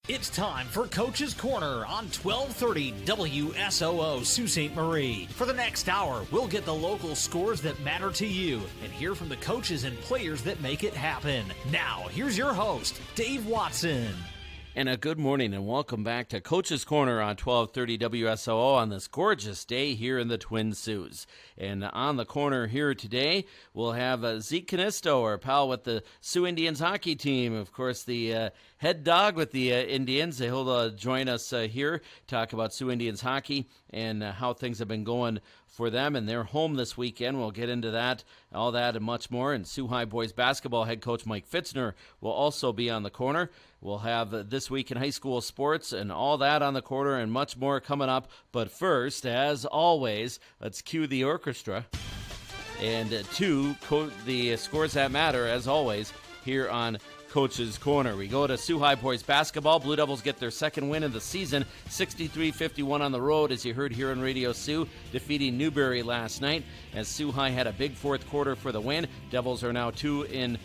It's time for Coach's Corner on 1230 WSOO Sault Ste. Marie. For the next hour, we'll get the local scores that matter to you and hear from the coaches and players that make it happen. Now, here's your host, Dave Watson. And a good morning and welcome back to Coach's Corner on 1230 WSOO on this gorgeous day here in the Twin Saults. And on the corner here today, we'll have Mike Kaunisto, our pal with the Soo Indians hockey team. Of course, the head dog with the Indians. He'll join us here, talk about Soo Indians hockey and how things have been going for them, and they're home this weekend. We'll get into that, all that, and much more. And Sault High boys basketball head coach Mike Fitzner will also be on the corner. We'll have This Week in High School Sports and all that on the corner and much more coming up. But first, as always, let's cue the orchestra. And the scores that matter, as always, here on Coach's Corner. We go to Sault High boys basketball. Blue Devils get their second win of the season, 63-51 on the road, as you heard here on Radio Sioux, defeating Newberry last night. As Sault High had a big fourth quarter for the win, Devils are now 2-6,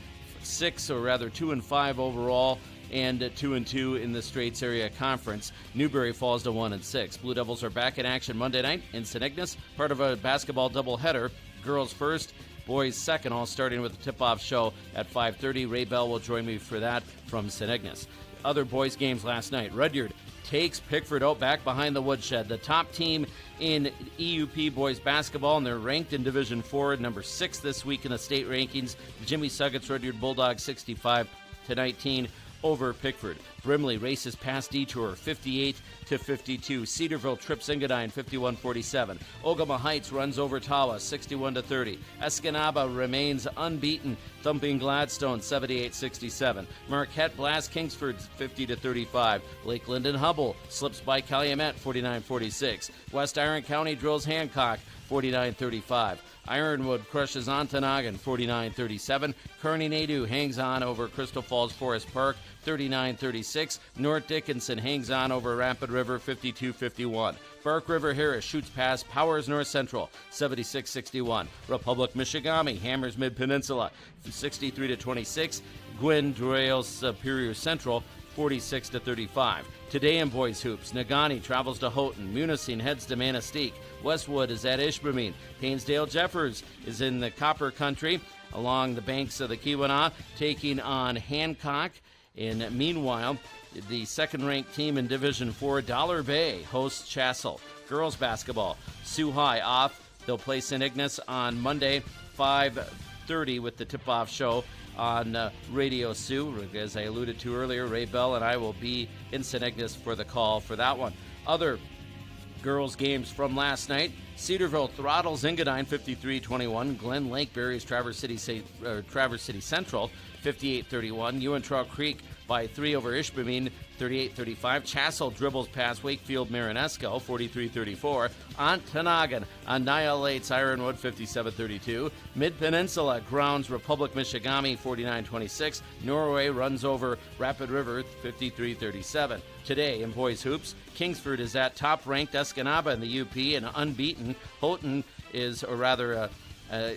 or rather 2-5 overall, and 2-2 in the Straits Area Conference. Newberry falls to 1-6. Blue Devils are back in action Monday night in St. Ignace, part of a basketball doubleheader. Girls first, boys second, all starting with the tip-off show at 5:30. Ray Bell will join me for that from St. Ignace. Other boys games last night. Rudyard takes Pickford out back behind the woodshed. The top team in EUP boys basketball, and they're ranked in Division 4, number 6 this week in the state rankings. Jimmy Suggett's Rudyard Bulldogs 65-19 over Pickford. Brimley races past Detour 58-52. Cedarville trips Engadine 51-47. Ogama Heights runs over Tawa 61-30. Escanaba remains unbeaten, thumping Gladstone 78-67. Marquette blasts Kingsford 50-35. Lakeland and Hubble slips by Calumet 49-46. West Iron County drills Hancock 49-35. Ironwood crushes Ontonagon 49-37. Kearney-Nadeau hangs on over Crystal Falls Forest Park 39-36. North Dickinson hangs on over Rapid River 52-51. Bark River Harris shoots past Powers North Central 76-61. Republic Michigami hammers Mid-Peninsula 63-26. Gwynn derails Superior Central 46-35. Today in boys hoops, Nagani travels to Houghton. Munising heads to Manistee. Westwood is at Ishpeming. Painesdale Jeffers is in the Copper Country along the banks of the Keweenaw, taking on Hancock. And meanwhile, the second-ranked team in Division 4, Dollar Bay, hosts Chassell. Girls basketball, Sault High off. They'll play St. Ignace on Monday, 5:30 with the tip-off show on Radio Sioux. As I alluded to earlier, Ray Bell and I will be in St. Ignace for the call for that one. Other girls games from last night. Cedarville throttles Engadine 53-21. Glen Lake buries Traverse City Central 58-31. Uintah Creek by 3 over Ishpeming 38-35. Chassell dribbles past Wakefield Marinesco 43-34. Ontonagon annihilates Ironwood 57-32. Mid-Peninsula grounds Republic Michigami 49-26. Norway runs over Rapid River 53-37. Today in boys hoops, Kingsford is at top-ranked Escanaba in the UP and unbeaten. Houghton is, or rather, I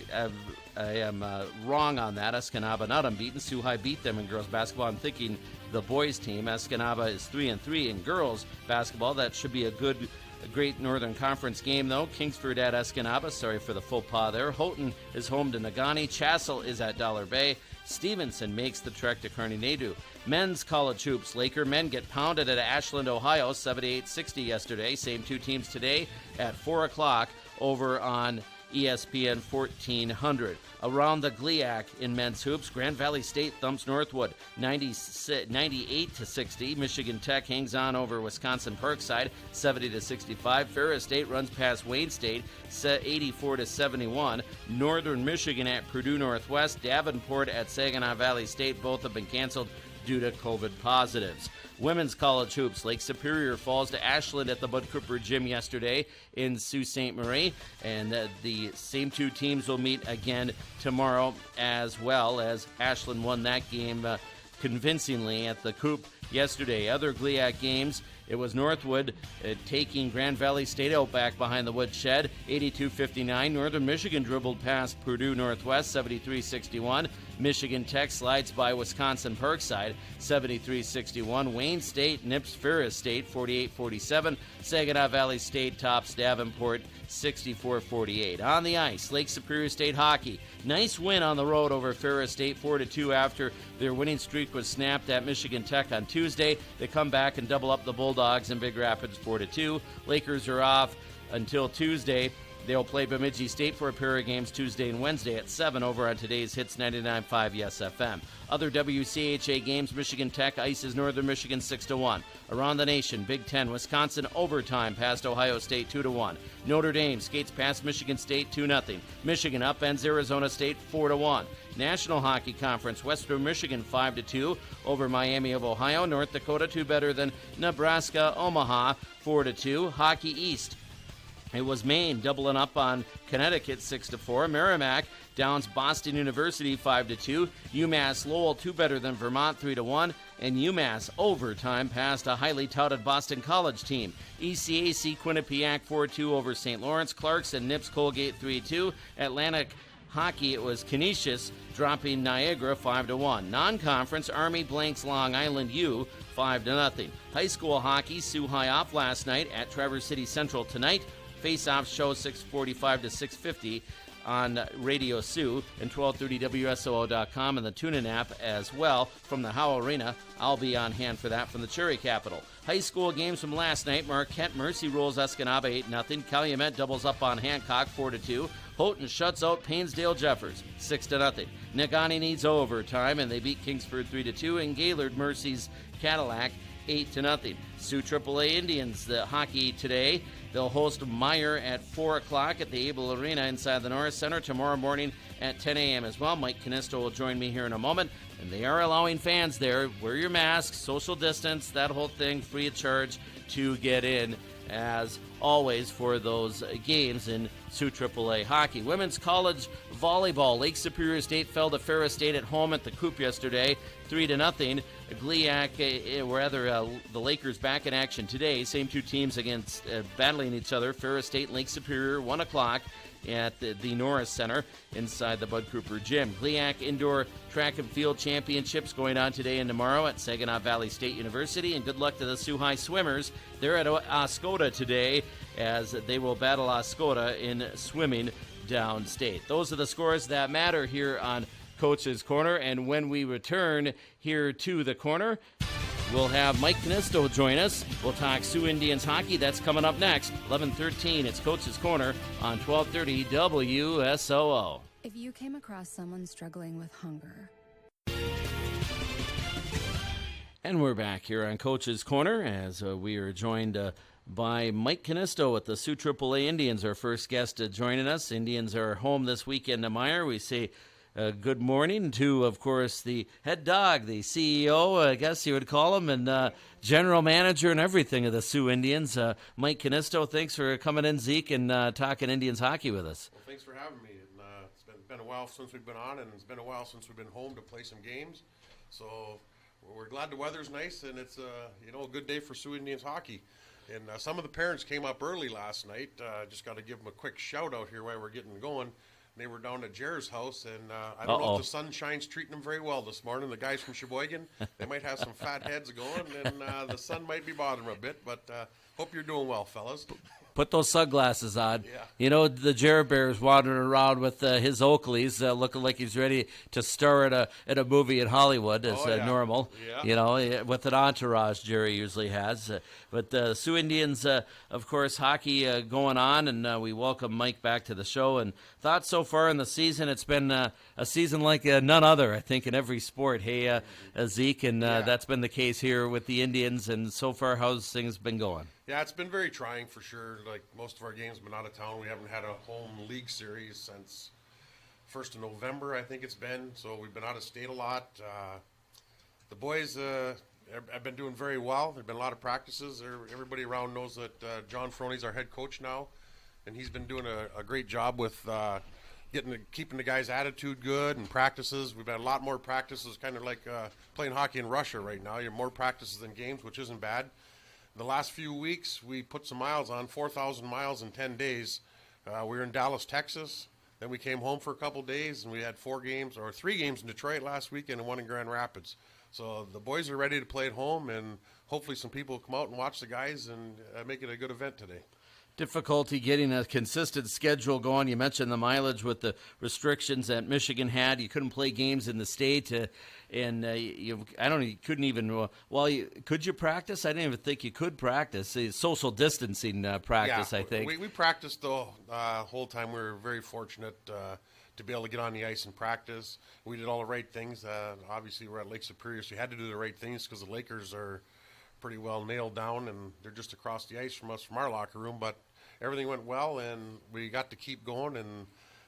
am wrong on that. Escanaba not unbeaten. Sault High beat them in girls basketball. I'm thinking the boys team. Escanaba is 3-3 in girls basketball. That should be a great Northern Conference game, though. Kingsford at Escanaba. Sorry for the faux pas there. Houghton is home to Nagani. Chassell is at Dollar Bay. Stevenson makes the trek to Kearney-Nadeau. Men's college hoops. Laker men get pounded at Ashland, Ohio, 78-60 yesterday. Same two teams today at 4 o'clock over on ESPN 1400. Around the GLIAC in men's hoops, Grand Valley State thumps Northwood 98-60. Michigan Tech hangs on over Wisconsin Parkside 70-65. Ferris State runs past Wayne State 84-71. Northern Michigan at Purdue Northwest. Davenport at Saginaw Valley State. Both have been canceled due to COVID positives. Women's college hoops. Lake Superior falls to Ashland at the Bud Cooper Gym yesterday in Sault Ste. Marie. And the same two teams will meet again tomorrow, as well as Ashland won that game convincingly at the Coop yesterday. Other GLIAC games, it was Northwood taking Grand Valley State out back behind the woodshed, 82-59. Northern Michigan dribbled past Purdue Northwest, 73-61. Michigan Tech slides by Wisconsin Parkside 73-61. Wayne State nips Ferris State 48-47. Saginaw Valley State tops Davenport 64-48. On the ice, Lake Superior State hockey. Nice win on the road over Ferris State 4-2 after their winning streak was snapped at Michigan Tech on Tuesday. They come back and double up the Bulldogs in Big Rapids 4-2. Lakers are off until Tuesday. They'll play Bemidji State for a pair of games Tuesday and Wednesday at 7 over on today's Hits 99.5 Yes FM. Other WCHA games, Michigan Tech ices Northern Michigan 6-1. Around the nation, Big Ten, Wisconsin overtime past Ohio State 2-1. Notre Dame skates past Michigan State 2-0. Michigan upends Arizona State 4-1. National Hockey Conference, Western Michigan 5-2 over Miami of Ohio. North Dakota 2 better than Nebraska Omaha 4-2. Hockey East, it was Maine doubling up on Connecticut 6-4. Merrimack downs Boston University 5-2. UMass Lowell 2 better than Vermont 3-1. And UMass overtime past a highly touted Boston College team. ECAC Quinnipiac 4-2 over St. Lawrence. Clarkson nips Colgate 3-2. Atlantic Hockey, it was Canisius dropping Niagara 5-1. Non-conference, Army blanks Long Island U 5-0. High school hockey, Soo High off last night at Traverse City Central tonight. Face-off show 6:45 to 6:50 on Radio Sioux and 1230 WSOO.com and the TuneIn app as well. From the Howe Arena, I'll be on hand for that from the Cherry Capital. High school games from last night. Marquette Mercy rolls Escanaba 8-0. Calumet doubles up on Hancock 4-2. Houghton shuts out Painesdale Jeffers 6-0. Negaunee needs overtime and they beat Kingsford 3-2. And Gaylord Mercy's Cadillac 8-0. Sioux AAA Indians, the hockey today. They'll host Meyer at 4 o'clock at the Able Arena inside the Norris Center tomorrow morning at 10 a.m. as well. Mike Kaunisto will join me here in a moment. And they are allowing fans there. Wear your mask, social distance, that whole thing, free of charge to get in, as always, for those games in Sioux AAA hockey. Women's college volleyball. Lake Superior State fell to Ferris State at home at the Coop yesterday, 3-0. The Lakers back in action today. Same two teams against battling each other. Ferris State and Lake Superior, 1 o'clock at the Norris Center inside the Bud Cooper Gym. GLIAC Indoor Track and Field Championships going on today and tomorrow at Saginaw Valley State University. And good luck to the Soo High swimmers. They're at Oscoda today as they will battle Oscoda in swimming downstate. Those are the scores that matter here on Coach's Corner. And when we return here to the corner, we'll have Mike Kaunisto join us. We'll talk Soo Indians hockey. That's coming up next. 11:13. It's Coach's Corner on 1230 WSOO. If you came across someone struggling with hunger. And we're back here on Coach's Corner as we are joined by Mike Kaunisto with the Sioux AAA Indians, our first guest joining us. Indians are home this weekend to Meyer. We say good morning to, of course, the head dog, the CEO, I guess you would call him, and general manager and everything of the Sioux Indians. Mike Kaunisto, thanks for coming in, Zeke, and talking Indians hockey with us. Well, thanks for having me. And, it's been a while since we've been on, and it's been a while since we've been home to play some games. So we're glad the weather's nice, and it's a good day for Sioux Indians hockey. And some of the parents came up early last night. Just got to give them a quick shout out here while we're getting going. They were down at Jer's house, and I don't know if the sunshine's treating them very well this morning. The guys from Sheboygan, they might have some fat heads going, and the sun might be bothering them a bit. But hope you're doing well, fellas. Put those sunglasses on. Yeah. You know, the Jer Bear's wandering around with his Oakleys, looking like he's ready to star in a movie in Hollywood, as normal. Yeah. You know, with an entourage Jerry usually has. But the Sioux Indians, of course, hockey going on, and we welcome Mike back to the show. And thoughts so far in the season, it's been a season like none other, I think, in every sport. Hey, Zeke, and that's been the case here with the Indians. And so far, how's things been going? Yeah, it's been very trying for sure. Like most of our games have been out of town. We haven't had a home league series since 1st of November, I think it's been. So we've been out of state a lot. The boys have been doing very well. There have been a lot of practices. Everybody around knows that John Froney's our head coach now, and he's been doing a great job with keeping the guys' attitude good and practices. We've had a lot more practices, kind of like playing hockey in Russia right now. You have more practices than games, which isn't bad. The last few weeks, we put some miles on, 4,000 miles in 10 days. We were in Dallas, Texas. then we came home for a couple days, and we had 3 games in Detroit last weekend and 1 in Grand Rapids. So the boys are ready to play at home, and hopefully some people will come out and watch the guys and make it a good event today. Difficulty getting a consistent schedule going. You mentioned the mileage with the restrictions that Michigan had. You couldn't play games in the state, you couldn't even. Could you practice? I didn't even think you could practice. Social distancing practice. Yeah, I think we practiced the whole time. We were very fortunate to be able to get on the ice and practice. We did all the right things. Obviously, we're at Lake Superior, so you had to do the right things because the Lakers are pretty well nailed down, and they're just across the ice from us from our locker room. But everything went well, and we got to keep going. And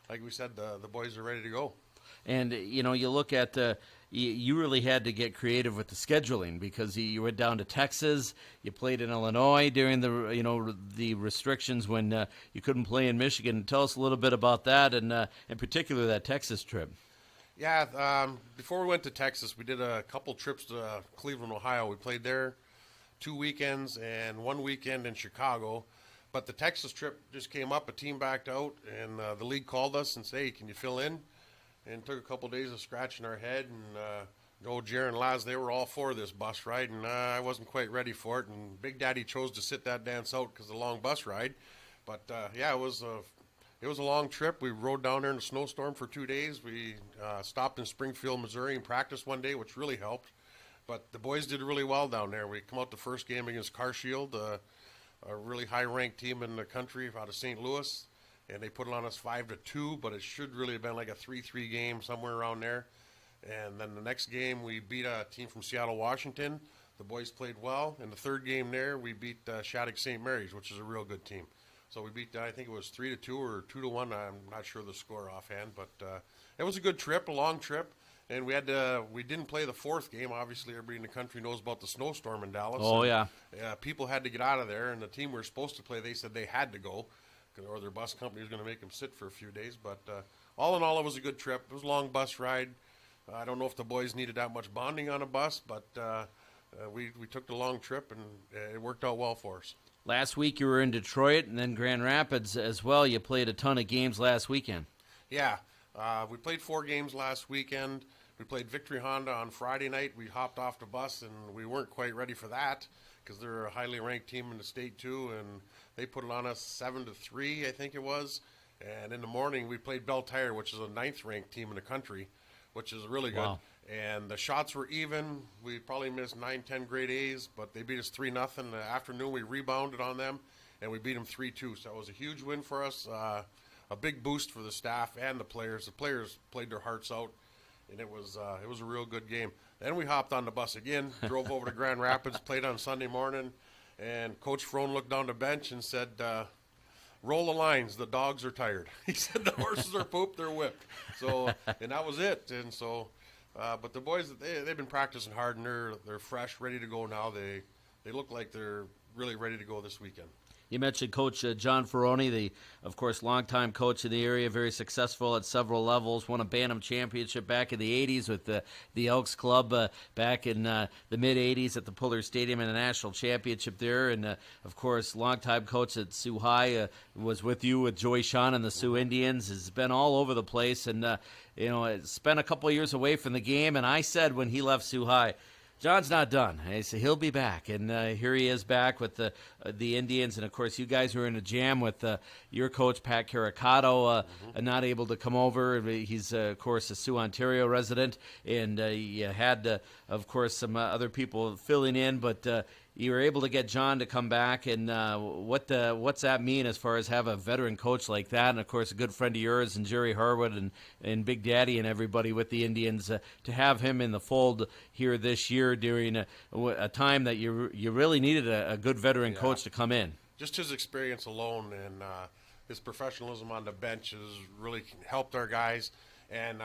like we said, the boys are ready to go. And you look at you really had to get creative with the scheduling because you went down to Texas. You played in Illinois during the restrictions when you couldn't play in Michigan. Tell us a little bit about that, and in particular that Texas trip. Yeah, before we went to Texas, we did a couple trips to Cleveland, Ohio. We played there 2 weekends and 1 weekend in Chicago. But the Texas trip just came up. A team backed out, and the league called us and said, hey, can you fill in? And took a couple days of scratching our head. And Jer and Laz, they were all for this bus ride, and I wasn't quite ready for it. And Big Daddy chose to sit that dance out because of the long bus ride. But, it was a long trip. We rode down there in a snowstorm for 2 days. We stopped in Springfield, Missouri, and practiced one day, which really helped. But the boys did really well down there. We come out the first game against Carshield, a really high-ranked team in the country out of St. Louis, and they put it on us 5-2, but it should really have been like a 3-3 game, somewhere around there. And then the next game, we beat a team from Seattle, Washington. The boys played well. In the third game there, we beat Shattuck St. Mary's, which is a real good team. So we beat, I think it was 3-2 or 2-1. I'm not sure the score offhand, but it was a good trip, a long trip. And we didn't play the fourth game. Obviously, everybody in the country knows about the snowstorm in Dallas. Oh, and, people had to get out of there, and the team we were supposed to play, they said they had to go, or their bus company was going to make them sit for a few days. But all in all, it was a good trip. It was a long bus ride. I don't know if the boys needed that much bonding on a bus, but we took the long trip, and it worked out well for us. Last week you were in Detroit and then Grand Rapids as well. You played a ton of games last weekend. Yeah, we played 4 games last weekend. We played Victory Honda on Friday night. We hopped off the bus, and we weren't quite ready for that because they're a highly ranked team in the state too, and they put it on us 7-3, I think it was. And in the morning, we played Bell Tire, which is a 9th ranked team in the country, which is really good. Wow. And the shots were even. We probably missed 9-10 grade A's, but they beat us 3-0. In the afternoon, we rebounded on them, and we beat them 3-2. So it was a huge win for us, a big boost for the staff and the players. The players played their hearts out, and it was a real good game. Then we hopped on the bus again, drove over to Grand Rapids, played on Sunday morning, and Coach Frone looked down the bench and said, roll the lines, the dogs are tired. He said the horses are pooped, they're whipped. So, and that was it. And so, but the boys, they've been practicing hard, and they're fresh, ready to go now. They look like they're really ready to go this weekend. You mentioned Coach John Ferroni, the, of course, longtime coach in the area, very successful at several levels, won a Bantam championship back in the 80s with the Elks Club back in the mid-80s at the Puller Stadium in a national championship there. And, of course, longtime coach at Soo High, was with you with Joey Sean and the Soo Indians, has been all over the place and, spent a couple of years away from the game. And I said when he left Soo High, John's not done. I said he'll be back, and here he is back with the Indians. And of course, you guys were in a jam with your coach Pat Caricato, not able to come over. He's of course a Sioux, Ontario resident, and you had of course some other people filling in, but you were able to get John to come back. And what's that mean as far as have a veteran coach like that, and of course a good friend of yours and Jerry Harwood and Big Daddy and everybody with the Indians, to have him in the fold here this year during a time that you really needed a good veteran coach to come in. Just his experience alone and his professionalism on the bench has really helped our guys. And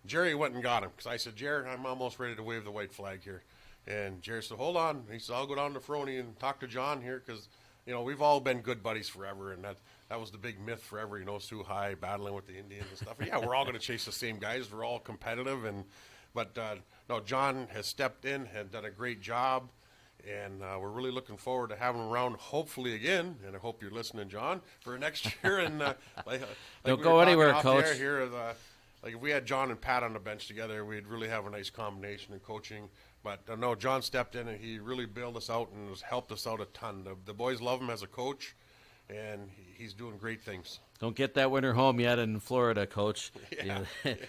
Jerry went and got him because I said, Jerry, I'm almost ready to wave the white flag here. And Jerry said, hold on. He said, I'll go down to Ferroni and talk to John here because, we've all been good buddies forever. And that was the big myth forever, Soo High battling with the Indians and stuff. And yeah, we're all going to chase the same guys. We're all competitive. But John has stepped in, had done a great job. And we're really looking forward to having him around, hopefully again. And I hope you're listening, John, for next year. And Don't go anywhere, Coach. Here, like if we had John and Pat on the bench together, we'd really have a nice combination in coaching. But no, John stepped in and he really bailed us out and has helped us out a ton. The boys love him as a coach, and he's doing great things. Don't get that winter home yet in Florida, Coach. Yeah.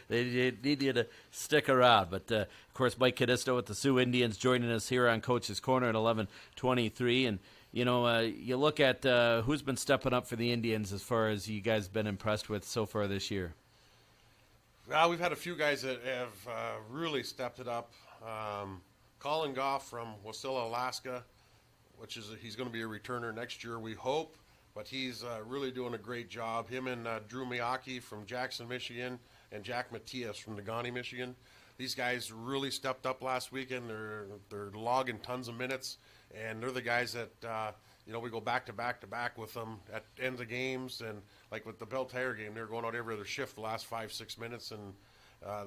They need you to stick around. But, of course, Mike Kaunisto with the Soo Indians joining us here on Coach's Corner at 11:23. And, you look at who's been stepping up for the Indians as far as you guys been impressed with so far this year. Well, we've had a few guys that have really stepped it up. Colin Goff from Wasilla, Alaska, he's going to be a returner next year, we hope. But he's really doing a great job. Him and Drew Miyake from Jackson, Michigan, and Jack Matias from Negaunee, Michigan. These guys really stepped up last weekend. They're logging tons of minutes, and they're the guys that we go back to back with them at ends of games. And like with the Bell Tire game, they're going out every other shift the last 5-6 minutes, and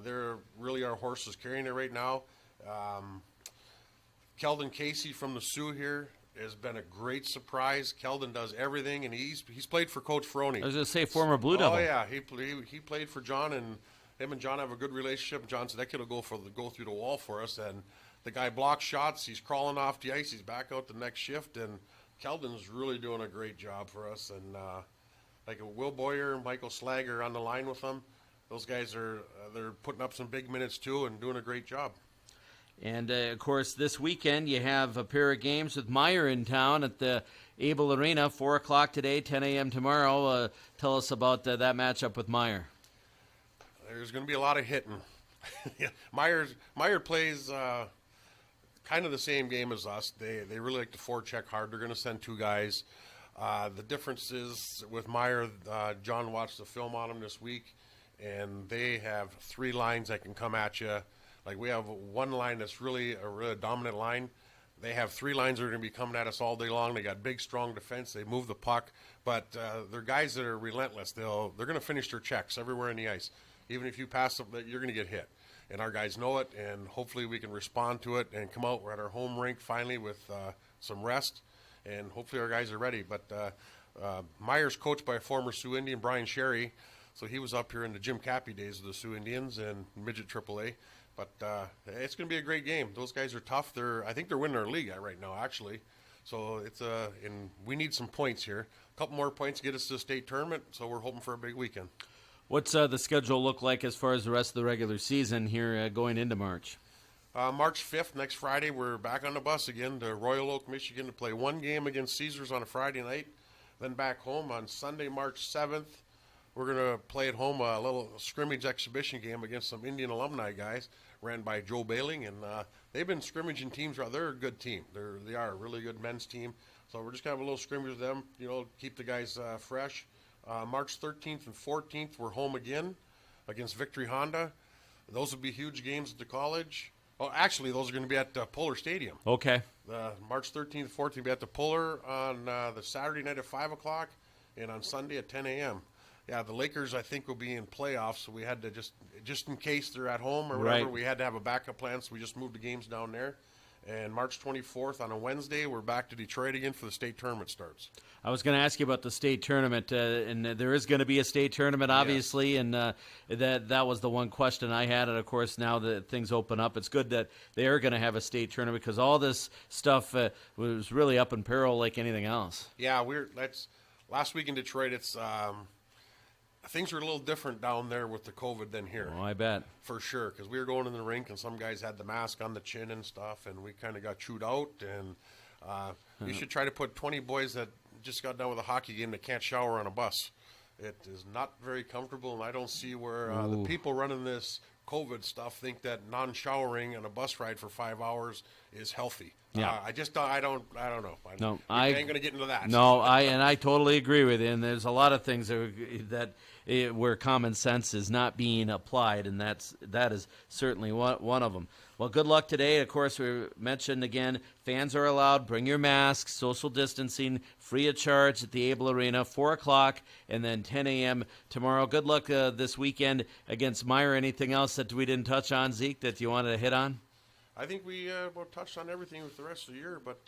they're really our horses carrying it right now. Kelden Casey from the Sioux here has been a great surprise. Kelden does everything, and he's played for Coach Ferroni. I was going to say former Blue Devil. Oh yeah, he played for John, and him and John have a good relationship. John said that kid will go through the wall for us, and the guy blocks shots. He's crawling off the ice. He's back out the next shift, and Kelden's really doing a great job for us. And like Will Boyer, Michael Slager on the line with them. Those guys they're putting up some big minutes too and doing a great job. And, of course, this weekend you have a pair of games with Meyer in town at the Able Arena, 4 o'clock today, 10 a.m. tomorrow. Tell us about that matchup with Meyer. There's going to be a lot of hitting. Meyer plays kind of the same game as us. They really like to forecheck hard. They're going to send two guys. The difference is with Meyer, John watched the film on him this week, and they have three lines that can come at you. Like we have one line that's really a really dominant line. They have three lines that are going to be coming at us all day long. They got big, strong defense. They move the puck, but they're guys that are relentless. They're going to finish their checks everywhere in the ice. Even if you pass them, you're going to get hit. And our guys know it, and hopefully we can respond to it and come out. We're at our home rink finally with some rest, and hopefully our guys are ready. But Meyer's coached by a former Soo Indian, Brian Sherry, so he was up here in the Jim Cappy days of the Soo Indians and midget AAA. But it's going to be a great game. Those guys are tough. I think they're winning our league right now, actually. So and we need some points here. A couple more points to get us to the state tournament. So we're hoping for a big weekend. What's the schedule look like as far as the rest of the regular season here going into March? March 5th, next Friday, we're back on the bus again to Royal Oak, Michigan, to play one game against Caesars on a Friday night. Then back home on Sunday, March 7th. We're going to play at home a little scrimmage exhibition game against some Indian alumni guys ran by Joe Bailing, and they've been scrimmaging teams. They're a good team. They are a really good men's team. So we're just going to have a little scrimmage with them, keep the guys fresh. March 13th and 14th, we're home again against Victory Honda. Those will be huge games at the college. Oh, actually, those are going to be at Puller Stadium. Okay. March 13th and 14th will be at the Puller on the Saturday night at 5 o'clock and on Sunday at 10 a.m. Yeah, the Lakers, I think, will be in playoffs, so we had to just in case they're at home or whatever, we had to have a backup plan, so we just moved the games down there. And March 24th on a Wednesday, we're back to Detroit again for the state tournament starts. I was going to ask you about the state tournament, and there is going to be a state tournament, obviously, yes. And that was the one question I had. And, of course, now that things open up, it's good that they are going to have a state tournament because all this stuff was really up in peril like anything else. Yeah, last week in Detroit, it's things are a little different down there with the COVID than here. Oh, I bet. For sure, because we were going in the rink and some guys had the mask on the chin and stuff, and we kind of got chewed out. And you should try to put 20 boys that just got done with a hockey game that can't shower on a bus. It is not very comfortable, and I don't see where the people running this COVID stuff think that non-showering on a bus ride for 5 hours is healthy. Yeah. I don't know. No, I ain't going to get into that. No, I totally agree with you. And there's a lot of things where common sense is not being applied, and that is certainly one of them. Well, good luck today. Of course, we mentioned again, fans are allowed. Bring your masks, social distancing, free of charge at the Able Arena, 4 o'clock, and then 10 a.m. tomorrow. Good luck this weekend against Meyer. Anything else that we didn't touch on, Zeke, that you wanted to hit on? I think we touched on everything with the rest of the year. But,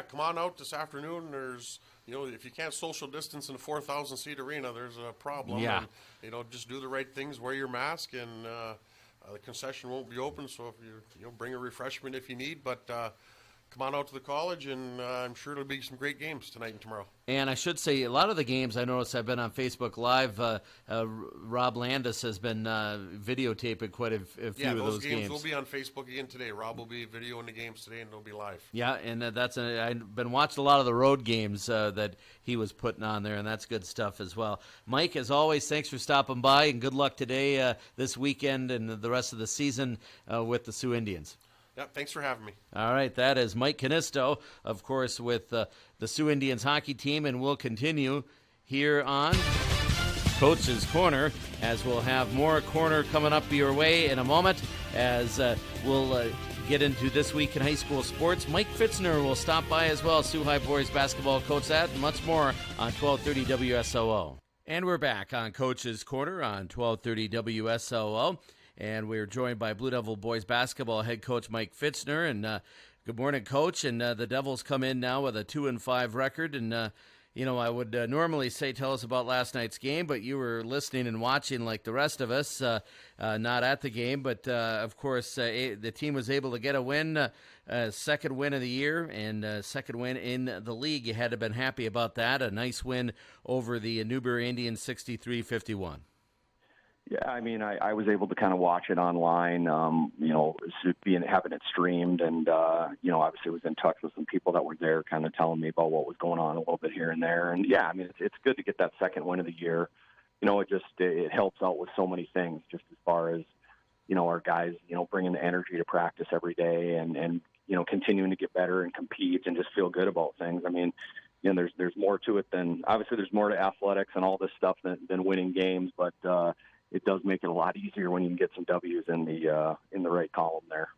come on out this afternoon. There's, if you can't social distance in a 4,000-seat arena, there's a problem. Yeah. And, just do the right things, wear your mask, and the concession won't be open. So if you bring a refreshment if you need. But come on out to the college, and I'm sure it'll be some great games tonight and tomorrow. And I should say, a lot of the games I noticed have been on Facebook Live. Rob Landis has been videotaping quite a few of those games. Yeah, those games will be on Facebook again today. Rob will be videoing the games today, and they'll be live. Yeah, and I've been watching a lot of the road games that he was putting on there, and that's good stuff as well. Mike, as always, thanks for stopping by, and good luck today, this weekend, and the rest of the season with the Soo Indians. Yeah, thanks for having me. All right, that is Mike Kaunisto, of course, with the Soo Indians hockey team, and we'll continue here on Coach's Corner, as we'll have more corner coming up your way in a moment, as we'll get into This Week in High School Sports. Mike Fitzner will stop by as well, Soo High boys basketball coach, that and much more on 1230 WSOO. And we're back on Coach's Corner on 1230 WSOO. And we're joined by Blue Devil boys basketball head coach Mike Fitzner. And good morning, Coach. And the Devils come in now with a 2-5 record. And I would normally say tell us about last night's game, but you were listening and watching like the rest of us, not at the game. But of course, the team was able to get a win, second win of the year, and second win in the league. You had to have been happy about that. A nice win over the Newberry Indians, 63-51. Yeah, I mean, I was able to kind of watch it online, having it streamed, and, obviously was in touch with some people that were there kind of telling me about what was going on a little bit here and there. And, yeah, I mean, it's good to get that second win of the year. It helps out with so many things, just as far as, our guys, bringing the energy to practice every day and continuing to get better and compete and just feel good about things. I mean, there's more to it than, obviously there's more to athletics and all this stuff than winning games, but it does make it a lot easier when you can get some W's in the right column there.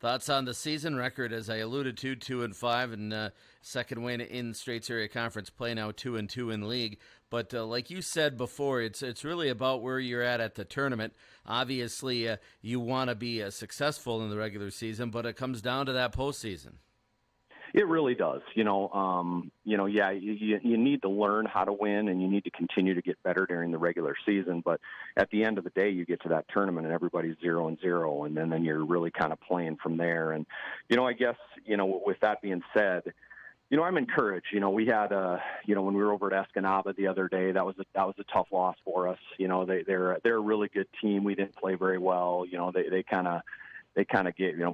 Thoughts on the season record, as I alluded to, 2-5, and second win in Straits Area Conference play, now 2-2 in league. But like you said before, it's really about where you're at the tournament. Obviously, you want to be successful in the regular season, but it comes down to that postseason. It really does. You need to learn how to win, and you need to continue to get better during the regular season. But at the end of the day, you get to that tournament and everybody's 0-0, and then you're really kind of playing from there. And, I guess, with that being said, I'm encouraged. We had, when we were over at Escanaba the other day, that was a tough loss for us. They're a really good team. We didn't play very well. They kind of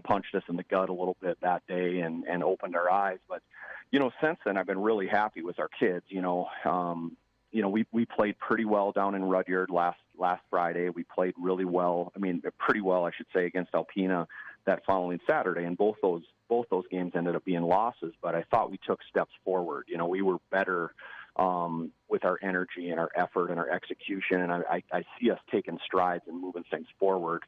punched us in the gut a little bit that day and opened our eyes. But, since then, I've been really happy with our kids. We played pretty well down in Rudyard last Friday. We played really well. I mean, pretty well, I should say, against Alpena that following Saturday. And both those games ended up being losses. But I thought we took steps forward. We were better with our energy and our effort and our execution. And I see us taking strides and moving things forward.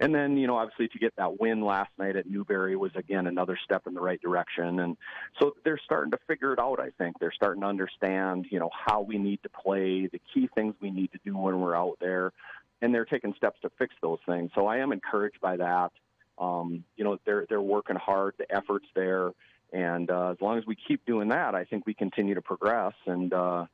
And then, obviously to get that win last night at Newberry was, again, another step in the right direction. And so they're starting to figure it out, I think. They're starting to understand, how we need to play, the key things we need to do when we're out there. And they're taking steps to fix those things. So I am encouraged by that. They're working hard. The effort's there. And as long as we keep doing that, I think we continue to progress. And I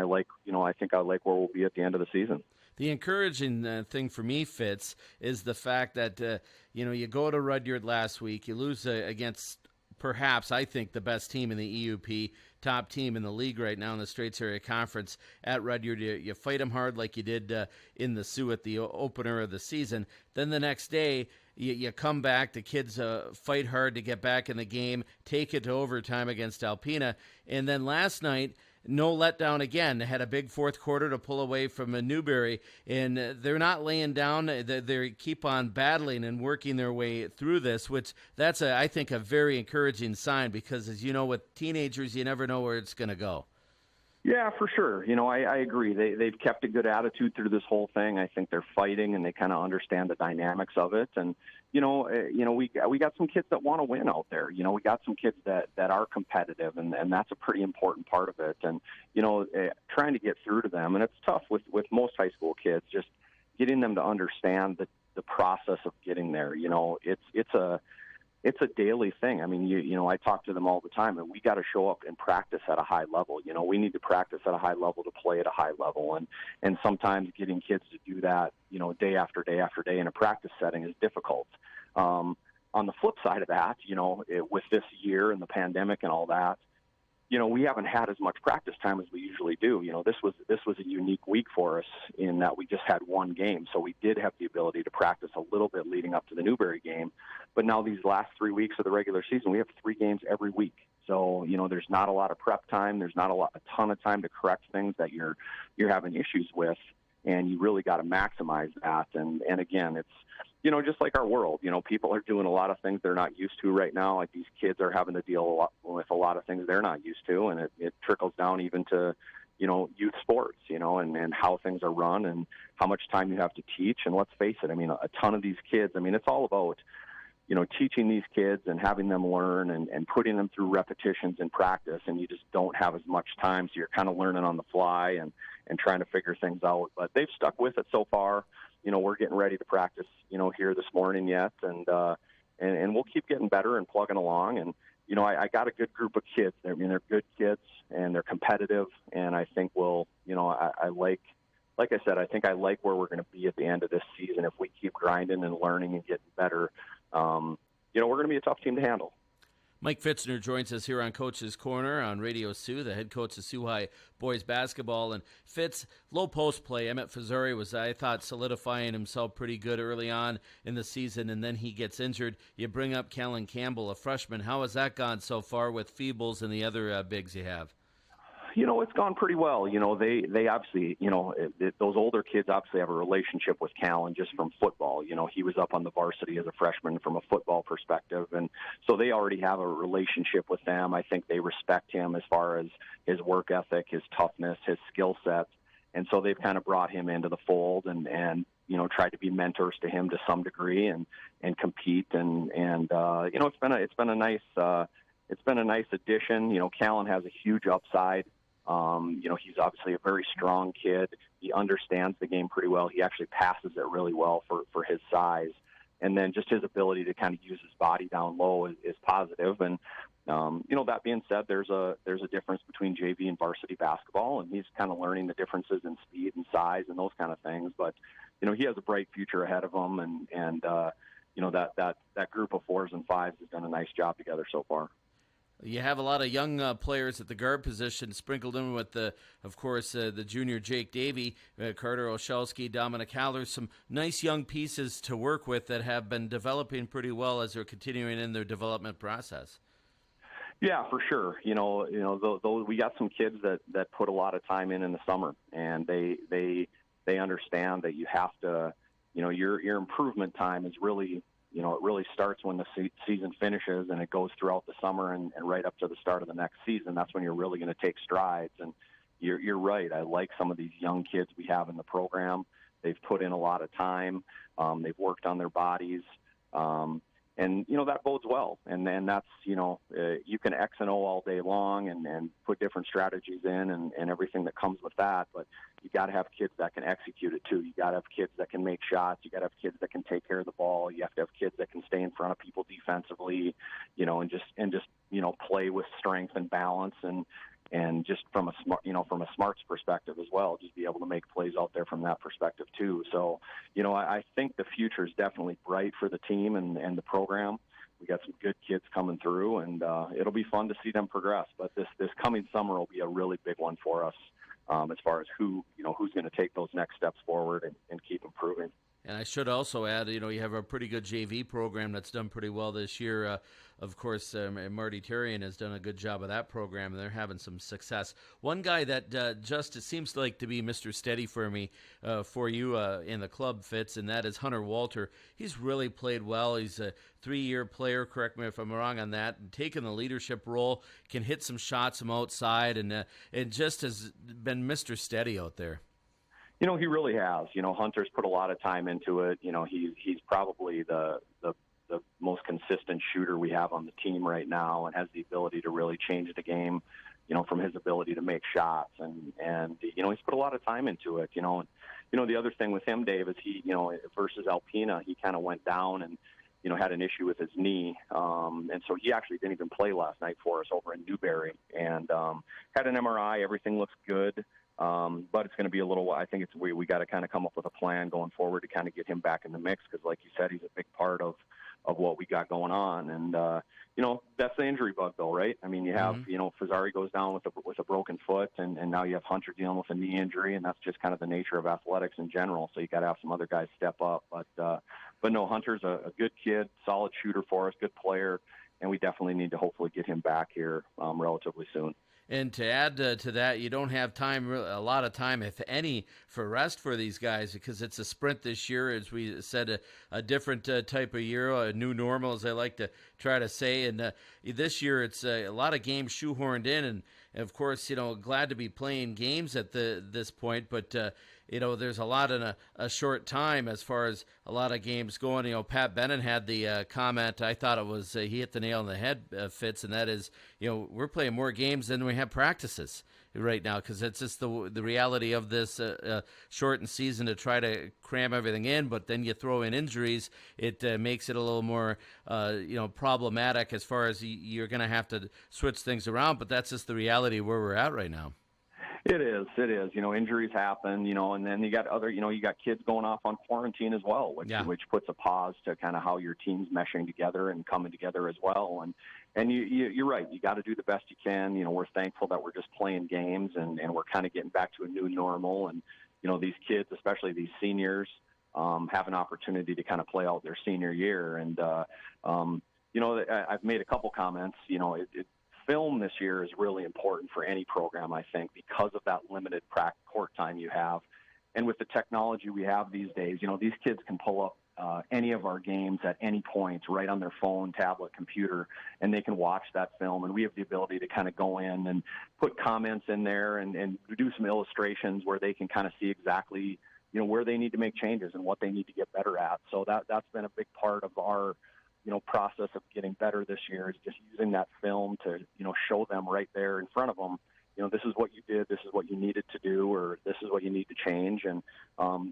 like, I think I like where we'll be at the end of the season. The encouraging thing for me, Fitz, is the fact that, you go to Rudyard last week, you lose against perhaps, I think, the best team in the EUP, top team in the league right now in the Straits Area Conference at Rudyard. You fight them hard like you did in the Soo at the opener of the season. Then the next day, you come back, the kids fight hard to get back in the game, take it to overtime against Alpena. And then last night, no letdown again. They had a big fourth quarter to pull away from Newberry, and they're not laying down. They keep on battling and working their way through this, which that's, I think, a very encouraging sign because, as you know, with teenagers, you never know where it's going to go. Yeah, for sure. I agree. They've kept a good attitude through this whole thing. I think they're fighting and they kind of understand the dynamics of it. And, we got some kids that want to win out there. We got some kids that are competitive, and that's a pretty important part of it. And, trying to get through to them. And it's tough with most high school kids, just getting them to understand the process of getting there. It's a daily thing. I mean, I talk to them all the time, and we got to show up and practice at a high level. We need to practice at a high level to play at a high level, and sometimes getting kids to do that, day after day after day in a practice setting is difficult. On the flip side of that, with this year and the pandemic and all that, we haven't had as much practice time as we usually do. This was a unique week for us in that we just had one game, so we did have the ability to practice a little bit leading up to the Newberry game. But now these last 3 weeks of the regular season, we have 3 games every week. So there's not a lot of prep time. There's not a ton of time to correct things that you're having issues with, and you really got to maximize that. And again, it's just like our world, people are doing a lot of things they're not used to right now. Like these kids are having to deal with a lot of things they're not used to, and it trickles down even to, youth sports, and how things are run and how much time you have to teach. And let's face it, I mean, a ton of these kids, I mean, it's all about, teaching these kids and having them learn and putting them through repetitions in practice, and you just don't have as much time, so you're kind of learning on the fly and trying to figure things out. But they've stuck with it so far. We're getting ready to practice, here this morning yet, and we'll keep getting better and plugging along. And, I got a good group of kids. I mean, they're good kids, and they're competitive, and I think like I said, I think I like where we're going to be at the end of this season. If we keep grinding and learning and getting better, we're going to be a tough team to handle. Mike Fitzner joins us here on Coach's Corner on Radio Soo, the head coach of Soo High boys basketball. And Fitz, low post play. Emmett Fazuri was, I thought, solidifying himself pretty good early on in the season, and then he gets injured. You bring up Calen Campbell, a freshman. How has that gone so far with Feebles and the other bigs you have? It's gone pretty well. They obviously, those older kids obviously have a relationship with Calen just from football. He was up on the varsity as a freshman from a football perspective, and so they already have a relationship with them. I think they respect him as far as his work ethic, his toughness, his skill set, and so they've kind of brought him into the fold and tried to be mentors to him to some degree and compete and it's been a nice addition. Calen has a huge upside. He's obviously a very strong kid. He understands the game pretty well. He actually passes it really well for his size. And then just his ability to kind of use his body down low is positive. And, that being said, there's a difference between JV and varsity basketball, and he's kind of learning the differences in speed and size and those kind of things. But, he has a bright future ahead of him, and that group of 4s and 5s has done a nice job together so far. You have a lot of young players at the guard position sprinkled in with, the junior Jake Davey, Carter Olszewski, Dominic Haller, some nice young pieces to work with that have been developing pretty well as they're continuing in their development process. Yeah, for sure. We got some kids that put a lot of time in the summer, and they understand that you have to, your improvement time is really, it really starts when the season finishes, and it goes throughout the summer and right up to the start of the next season. That's when you're really going to take strides. And you're right. I like some of these young kids we have in the program. They've put in a lot of time. They've worked on their bodies. And that bodes well. And then that's, you can X and O all day long and put different strategies in and everything that comes with that. But you got to have kids that can execute it too. You got to have kids that can make shots. You got to have kids that can take care of the ball. You have to have kids that can stay in front of people defensively, and just play with strength and balance and just from a smarts perspective as well, just be able to make plays out there from that perspective too. So, I think the future is definitely bright for the team and the program. We got some good kids coming through, and it'll be fun to see them progress. But this coming summer will be a really big one for us as far as who's going to take those next steps forward and keep improving. And I should also add, you have a pretty good JV program that's done pretty well this year. Of course, Marty Terrian has done a good job of that program, and they're having some success. One guy that it seems like to be Mr. Steady for me, for you in the club, Fitz, and that is Hunter Walter. He's really played well. He's a 3-year player, correct me if I'm wrong on that, and taken the leadership role, can hit some shots from outside, and just has been Mr. Steady out there. He really has. Hunter's put a lot of time into it. He's probably the most consistent shooter we have on the team right now and has the ability to really change the game from his ability to make shots. And he's put a lot of time into it, the other thing with him, Dave, is he, versus Alpena, he kind of went down and, had an issue with his knee. And so he actually didn't even play last night for us over in Newberry, and had an MRI. Everything looks good. But it's going to be a little, I think we got to kind of come up with a plan going forward to kind of get him back in the mix. Cause like you said, he's a big part of what we got going on. And, that's the injury bug though, right? I mean, you have, Fazzari goes down with a broken foot, and now you have Hunter dealing with a knee injury, and that's just kind of the nature of athletics in general. So you got to have some other guys step up, but no, Hunter's a good kid, solid shooter for us, good player. And we definitely need to hopefully get him back here relatively soon. And to add to that, you don't have a lot of time, if any, for rest for these guys, because it's a sprint this year, as we said, a different type of year, a new normal, as I like to try to say. And this year, it's a lot of games shoehorned in, and of course, glad to be playing games at this point, but there's a lot in a short time as far as a lot of games going. Pat Bennett had the comment, I thought it was, he hit the nail on the head, Fitz, and that is, we're playing more games than we have practices right now, because it's just the reality of this shortened season to try to cram everything in, but then you throw in injuries, it makes it a little more problematic as far as you're going to have to switch things around, but that's just the reality where we're at right now. It is. Injuries happen, and then you got kids going off on quarantine as well, which puts a pause to kind of how your team's meshing together and coming together as well. And you're right. You got to do the best you can. We're thankful that we're just playing games, and we're kind of getting back to a new normal. And, these kids, especially these seniors, have an opportunity to kind of play out their senior year. And, I've made a couple comments, film this year is really important for any program, I think, because of that limited court time you have. And with the technology we have these days, these kids can pull up any of our games at any point right on their phone, tablet, computer, and they can watch that film. And we have the ability to kind of go in and put comments in there and do some illustrations where they can kind of see exactly, where they need to make changes and what they need to get better at. So that's been a big part of our process of getting better this year, is just using that film to, show them right there in front of them, this is what you did, this is what you needed to do, or this is what you need to change. And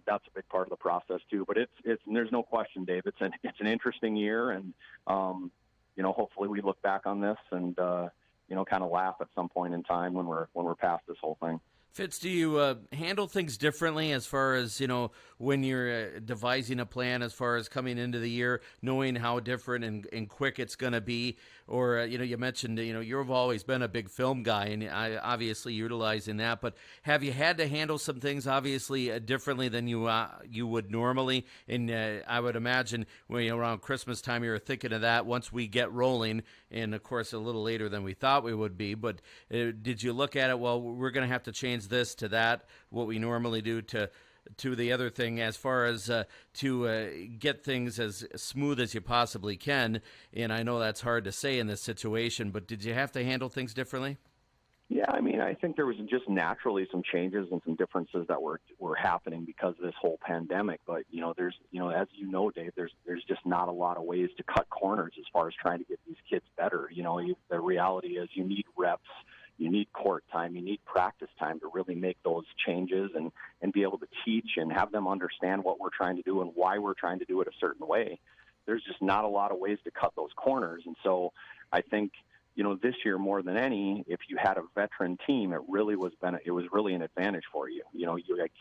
that's a big part of the process too. But there's no question, Dave, it's an interesting year. And, hopefully we look back on this and, kind of laugh at some point in time when we're past this whole thing. Fitz, do you handle things differently as far as, when you're devising a plan as far as coming into the year, knowing how different and quick it's going to be? Or, you mentioned, you've always been a big film guy, and obviously utilizing that. But have you had to handle some things, obviously, differently than you would normally? And I would imagine when around Christmas time, you were thinking of that once we get rolling, and, of course, a little later than we thought we would be. But did you look at it, well, we're going to have to change this to that, what we normally do to the other thing, as far as to get things as smooth as you possibly can? And I know that's hard to say in this situation, but did you have to handle things differently? Yeah, I think there was just naturally some changes and some differences that were happening because of this whole pandemic. But there's as Dave, there's just not a lot of ways to cut corners as far as trying to get these kids better. The reality is you need reps. You need court time, you need practice time to really make those changes and be able to teach and have them understand what we're trying to do and why we're trying to do it a certain way. There's just not a lot of ways to cut those corners. And so I think, this year more than any, if you had a veteran team, it was really an advantage for you. You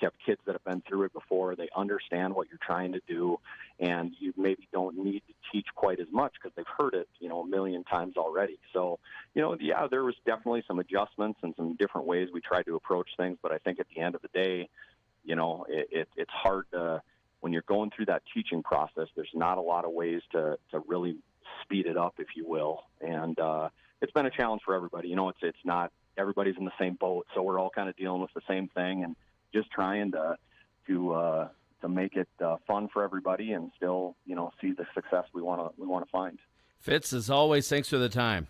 have kids that have been through it before. They understand what you're trying to do, and you maybe don't need to teach quite as much because they've heard it, a million times already. So, there was definitely some adjustments and some different ways we tried to approach things. But I think at the end of the day, it's hard to, when you're going through that teaching process, there's not a lot of ways to really speed it up, if you will. And it's been a challenge for everybody. It's not everybody's in the same boat, so we're all kind of dealing with the same thing and just trying to make it fun for everybody and still see the success we want to find. Fitz, as always, thanks for the time.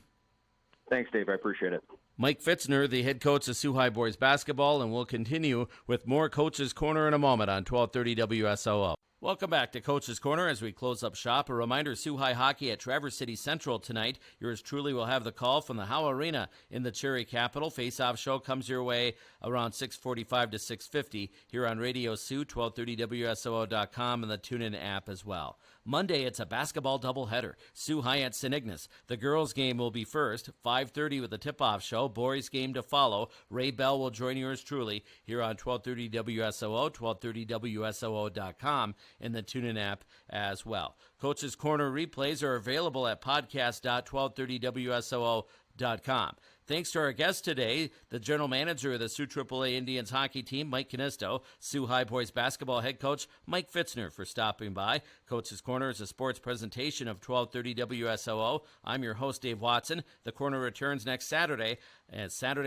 Thanks, Dave. I appreciate it. Mike Fitzner, the head coach of Soo High boys basketball, and we'll continue with more Coach's Corner in a moment on 1230 WSOO. Welcome back to Coach's Corner as we close up shop. A reminder, Soo High Hockey at Traverse City Central tonight. Yours truly will have the call from the Howe Arena in the Cherry Capital. Face-off show comes your way around 6:45 to 6:50 here on Radio Soo, 1230 WSOO.com, and the TuneIn app as well. Monday, it's a basketball doubleheader. Soo High at St. Ignace. The girls' game will be first, 5:30 with the tip-off show. Boys' game to follow. Ray Bell will join yours truly here on 1230 WSOO, 1230 WSOO.com, and the TuneIn app as well. Coach's Corner replays are available at podcast.1230WSOO.com. Thanks to our guest today, the general manager of the Soo AAA Indians hockey team, Mike Kaunisto, Soo High boys basketball head coach Mike Fitzner for stopping by. Coach's Corner is a sports presentation of 1230 WSOO. I'm your host, Dave Watson. The Corner returns next Saturday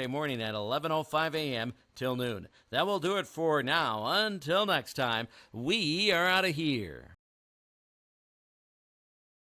morning at 11:05 a.m. till noon. That will do it for now. Until next time, we are out of here.